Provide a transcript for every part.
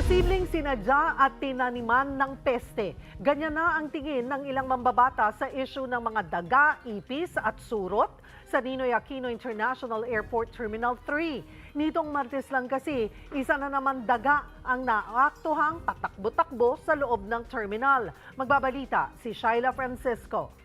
Posibleng sinadya at tinaniman ng peste. Ganyan na ang tingin ng ilang mambabata sa issue ng mga daga, ipis at surot sa Ninoy Aquino International Airport Terminal 3. Nitong Martes lang kasi, isa na naman daga ang naaktuhang patakbo-takbo sa loob ng terminal. Magbabalita si Shaila Francisco.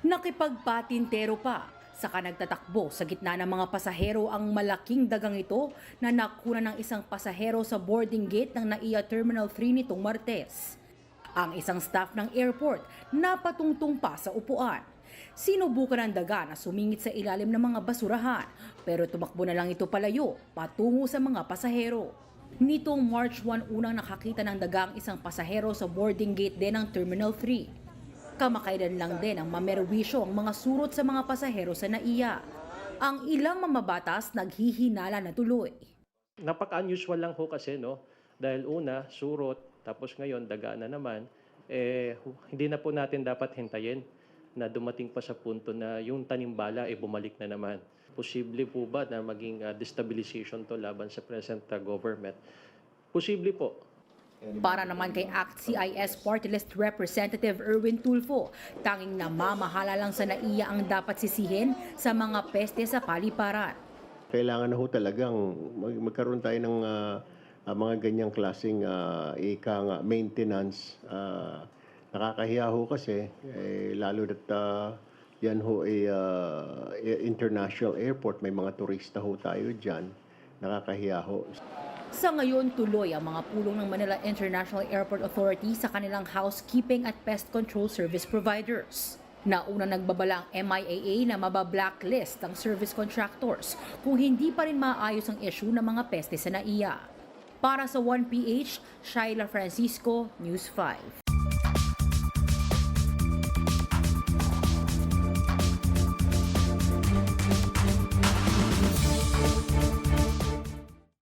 Nakipagpatintero pa, saka nagtatakbo sa gitna ng mga pasahero ang malaking dagang ito na nakuna ng isang pasahero sa boarding gate ng NAIA Terminal 3 nitong Martes. Ang isang staff ng airport napatungtong pa sa upuan. Sinubukan ng daga na sumingit sa ilalim ng mga basurahan, pero tumakbo na lang ito palayo patungo sa mga pasahero. Nitong March 1 unang nakakita ng daga ang isang pasahero sa boarding gate din ng Terminal 3. Kamakailan lang din ang mamerwisyo ang mga surot sa mga pasahero sa NAIA. Ang ilang mamabatas naghihinala na tuloy. Napaka-unusual lang ho kasi, no? Dahil una, surot, tapos ngayon, daga na naman. Hindi na po natin dapat hintayin na dumating pa sa punto na yung tanimbala bumalik na naman. Posible po ba na maging destabilization to laban sa present government? Posible po. Para naman kay ACT-CIS Party List Representative Erwin Tulfo, tanging namamahala lang sa NAIA ang dapat sisihin sa mga peste sa paliparan. Kailangan na ho talagang magkaroon tayo ng mga ganyang klaseng maintenance. Nakakahiya ho kasi, lalo na yan ho international airport, may mga turista ho tayo dyan. Nakakahiya ho. Sa ngayon, tuloy ang mga pulong ng Manila International Airport Authority sa kanilang housekeeping at pest control service providers. Nauna nagbabala ang MIAA na mabablacklist ang service contractors kung hindi pa rin maayos ang issue ng mga peste sa NAIA. Para sa 1PH, Shaila Francisco, News 5.